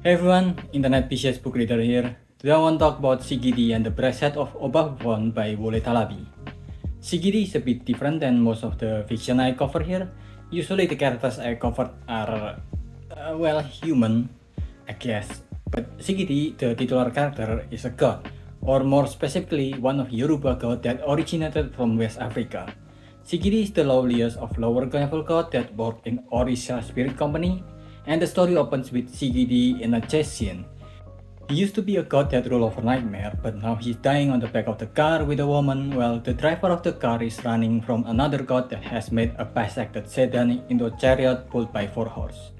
Hey everyone, Internet PCS book reader here. Today I want to talk about Shigidi and the bracelet of Obafulon by Wole talabi. Shigidi is a bit different than most of the fiction I cover here. Usually the characters I covered are, human, I guess. But Shigidi, the titular character, is a god, or more specifically, one of Yoruba gods that originated from West Africa. Shigidi is the lowliest of lower level gods that work in Orisha Spirit Company, and the story opens with Shigidi in a chase scene. He used to be a god that ruled over nightmare, but now he's dying on the back of the car with a woman while the driver of the car is running from another god that has made a bisected sedan into a chariot pulled by 4 horses.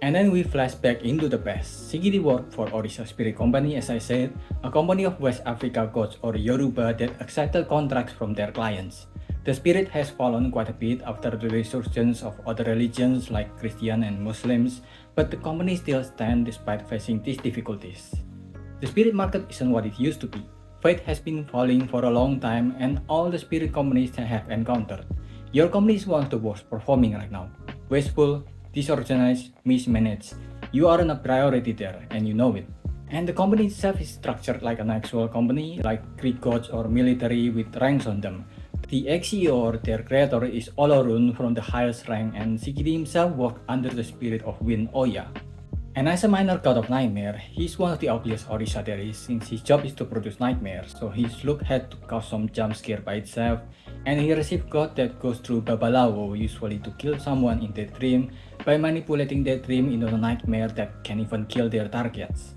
And then we flash back into the past. Shigidi worked for Orisha Spirit Company, as I said, a company of West Africa gods or Yoruba that accepted contracts from their clients. The spirit has fallen quite a bit after the resurgence of other religions like Christian and Muslims, but the company still stands despite facing these difficulties. The spirit market isn't what it used to be. Faith has been falling for a long time and all the spirit companies have encountered. Your company is one of the worst performing right now. Wasteful, disorganized, mismanaged. You aren't a priority there and you know it. And the company itself is structured like an actual company, like Greek gods or military with ranks on them. The ex-CEO or their creator is Olorun from the highest rank, and Shigidi himself worked under the spirit of Wind Oya. And as a minor god of nightmare, he's one of the ugliest Orisha there is, since his job is to produce nightmares, so his look had to cause some jump scare by itself, and he received god that goes through Babalawo, usually to kill someone in their dream by manipulating their dream into a nightmare that can even kill their targets.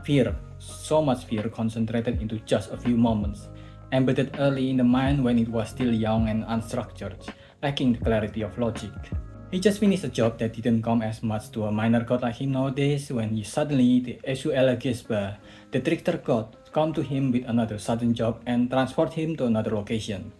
Fear, so much fear concentrated into just a few moments, embedded early in the mind when it was still young and unstructured, lacking the clarity of logic. He just finished a job that didn't come as much to a minor god like him nowadays when suddenly the Esu Elegisba, the trickster god, come to him with another sudden job and transport him to another location.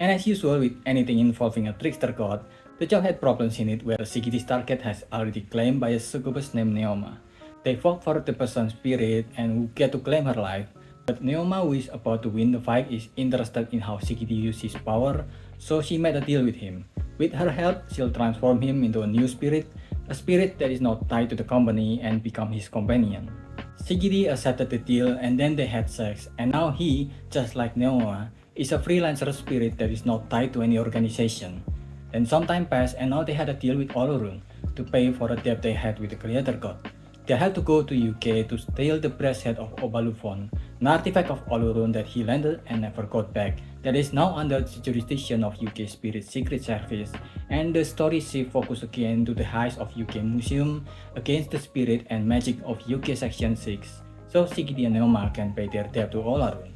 And as usual with anything involving a trickster god, the job had problems in it where Shigidi's target has already claimed by a succubus named Neoma. They fought for the person's spirit and who get to claim her life, but Neoma, who is about to win the fight, is interested in how Shigidi uses his power, so she made a deal with him. With her help, she'll transform him into a new spirit, a spirit that is not tied to the company and become his companion. Shigidi accepted the deal and then they had sex, and now he, just like Neoma, is a freelancer spirit that is not tied to any organization. Then some time passed and now they had a deal with Olorun to pay for a debt they had with the creator god. They had to go to UK to steal the bracelet of Obalufon, an artifact of Olorun that he landed and never got back, that is now under the jurisdiction of UK Spirit Secret Service, and the story shifts focus again to the heist of UK Museum against the spirit and magic of UK Section 6, so Shigidi and Neoma can pay their debt to Olorun.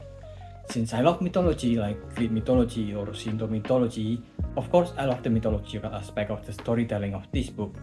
Since I love mythology like Greek mythology or Shinto mythology, of course I love the mythological aspect of the storytelling of this book.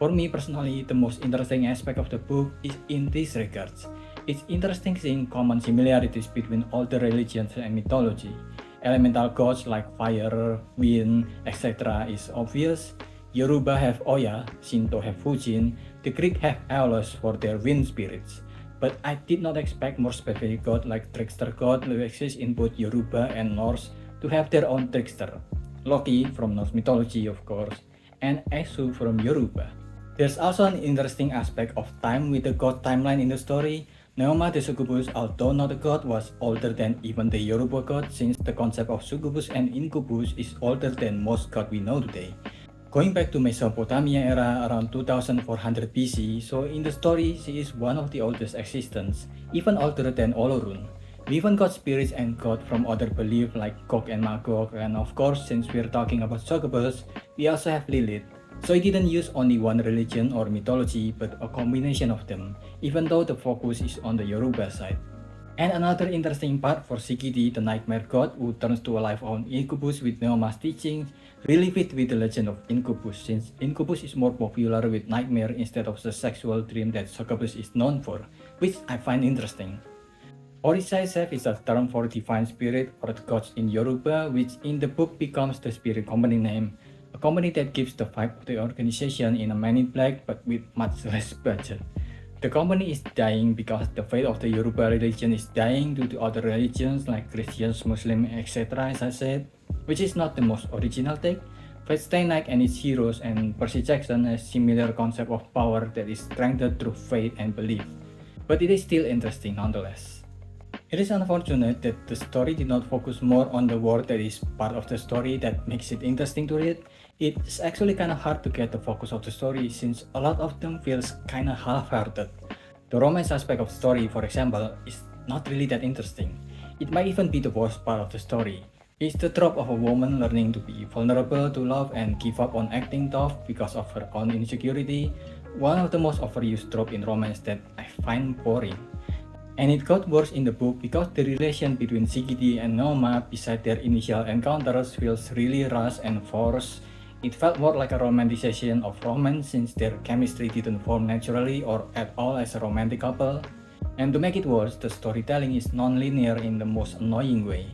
For me personally, the most interesting aspect of the book is in these regards. It's interesting seeing common similarities between all the religions and mythology. Elemental gods like fire, wind, etc. is obvious. Yoruba have Oya, Shinto have Fujin, the Greek have Aeolus for their wind spirits. But I did not expect more specific god like trickster god who exists in both Yoruba and Norse to have their own trickster. Lofi from Norse mythology of course, and Esu from Yoruba. There's also an interesting aspect of time with the god timeline in the story. Neoma the succubus, although not a god, was older than even the Yoruba god since the concept of succubus and incubus is older than most gods we know today. Going back to Mesopotamia era around 2400 BC, so in the story she is one of the oldest existence, even older than Olorun. We even got spirits and gods from other beliefs like Gog and Magog, and of course since we're talking about succubus, we also have Lilith. So it didn't use only one religion or mythology but a combination of them, even though the focus is on the Yoruba side. And another interesting part for Shigidi, the nightmare god who turns to a life-own incubus with Neoma's teachings, really fit with the legend of incubus since incubus is more popular with nightmare instead of the sexual dream that succubus is known for, which I find interesting. Orisha itself is a term for divine spirit or the gods in Yoruba, which in the book becomes the spirit company name. A company that gives the vibe of the organization in a Man in Black but with much less budget. The company is dying because the faith of the Yoruba religion is dying due to other religions like Christians, Muslims, etc. as I said, which is not the most original take. Fate Stay Night and its heroes and Percy Jackson has similar concept of power that is strengthened through faith and belief, but it is still interesting nonetheless. It is unfortunate that the story did not focus more on the world that is part of the story that makes it interesting to read. It's actually kinda hard to get the focus of the story since a lot of them feels kinda half-hearted. The romance aspect of the story, for example, is not really that interesting. It might even be the worst part of the story. It's the trope of a woman learning to be vulnerable to love and give up on acting tough because of her own insecurity, one of the most overused tropes in romance that I find boring. And it got worse in the book because the relation between Shigidi and Noma beside their initial encounters feels really rushed and forced. It felt more like a romanticization of romance since their chemistry didn't form naturally or at all as a romantic couple. And to make it worse, the storytelling is non-linear in the most annoying way.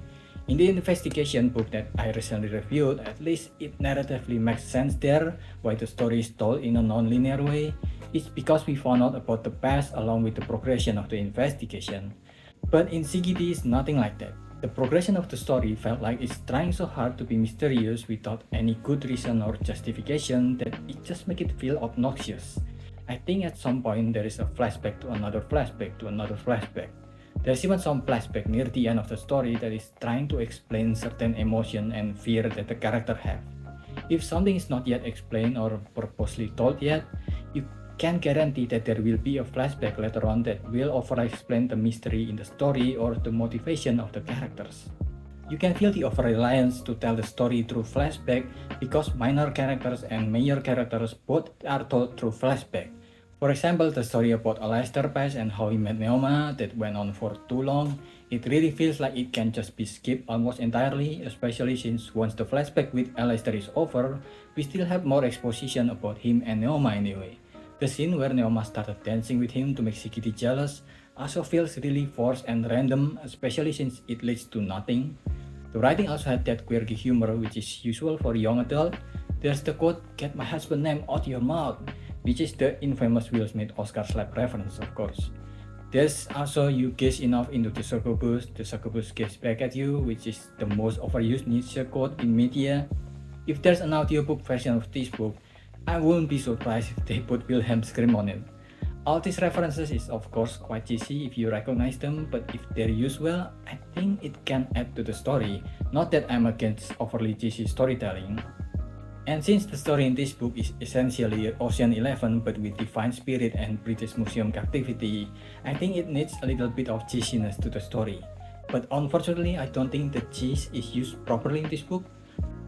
In the investigation book that I recently reviewed, at least it narratively makes sense there why the story is told in a non-linear way. It's because we found out about the past along with the progression of the investigation. But in Shigidi it's nothing like that. The progression of the story felt like it's trying so hard to be mysterious without any good reason or justification that it just makes it feel obnoxious. I think at some point there is a flashback to another flashback to another flashback. There's even some flashback near the end of the story that is trying to explain certain emotion and fear that the character have. If something is not yet explained or purposely told yet, you can guarantee that there will be a flashback later on that will over-explain the mystery in the story or the motivation of the characters. You can feel the over-reliance to tell the story through flashback because minor characters and major characters both are told through flashback. For example, the story about Alastair's past and how he met Neoma that went on for too long, it really feels like it can just be skipped almost entirely, especially since once the flashback with Alastair is over, we still have more exposition about him and Neoma anyway. The scene where Neoma started dancing with him to make Shigidi jealous also feels really forced and random, especially since it leads to nothing. The writing also had that quirky humor which is usual for young adult. There's the quote, "Get my husband's name out your mouth," which is the infamous Will Smith Oscar slap reference, of course. There's also "you gaze enough into the succubus gaze back at you," which is the most overused Nietzsche quote in media. If there's an audiobook version of this book, I wouldn't be surprised if they put Wilhelm scream on it. All these references is of course quite cheesy if you recognize them, but if they're used well, I think it can add to the story. Not that I'm against overly cheesy storytelling. And since the story in this book is essentially Ocean 11 but with divine spirit and British Museum captivity, I think it needs a little bit of cheesiness to the story. But unfortunately, I don't think the cheese is used properly in this book.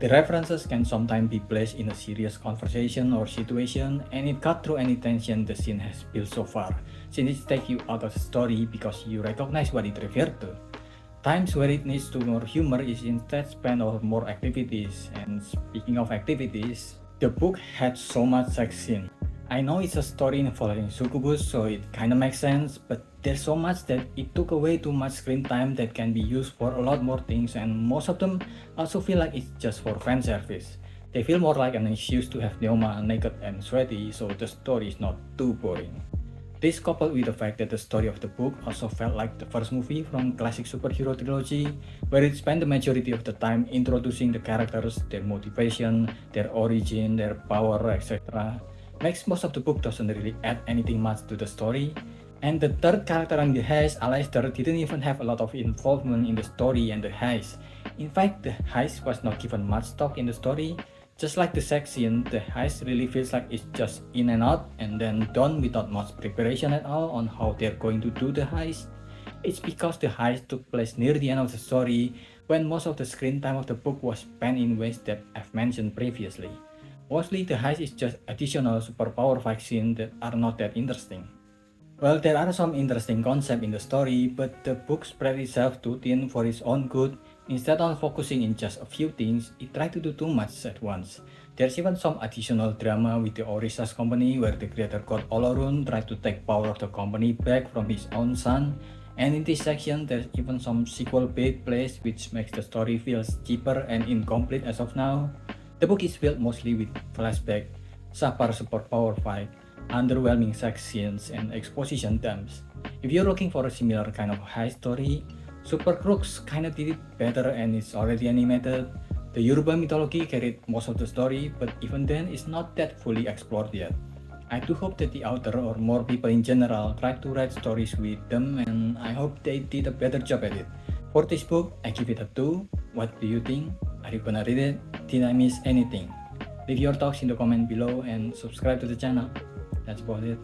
The references can sometimes be placed in a serious conversation or situation, and it cut through any tension the scene has built so far, since it takes you out of the story because you recognize what it referred to. Times where it needs to more humor is instead spent on more activities, and speaking of activities, the book had so much sex scene. I know it's a story involving succubus, so it kinda makes sense, but there's so much that it took away too much screen time that can be used for a lot more things, and most of them also feel like it's just for fan service. They feel more like an excuse to have Neoma naked and sweaty, so the story is not too boring. This coupled with the fact that the story of the book also felt like the first movie from classic superhero trilogy, where it spent the majority of the time introducing the characters, their motivation, their origin, their power, etc., makes most of the book doesn't really add anything much to the story. And the third character in the heist, Alastair, didn't even have a lot of involvement in the story and the heist. In fact, the heist was not given much talk in the story. Just like the sex scene, the heist really feels like it's just in and out and then done without much preparation at all on how they're going to do the heist. It's because the heist took place near the end of the story when most of the screen time of the book was spent in ways that I've mentioned previously. Mostly the heist is just additional superpower fight scenes that are not that interesting. Well, there are some interesting concepts in the story, but the book spread itself too thin for its own good. Instead of focusing in just a few things, it tried to do too much at once. There's even some additional drama with the Orissa's company where the creator god Olorun tried to take power of the company back from his own son. And in this section, there's even some sequel bait placed which makes the story feel cheaper and incomplete as of now. The book is filled mostly with flashback, subpar superpower fight, underwhelming sex scenes, and exposition dumps. If you're looking for a similar kind of high story, Super Crooks kinda did it better and it's already animated, The Yoruba mythology carried most of the story, but even then it's not that fully explored yet. I do hope that the author or more people in general try to write stories with them, and I hope they did a better job at it. For this book, I give it a 2. What do you think? Are you gonna read it? Did I miss anything? Leave your thoughts in the comment below and subscribe to the channel. That's about it.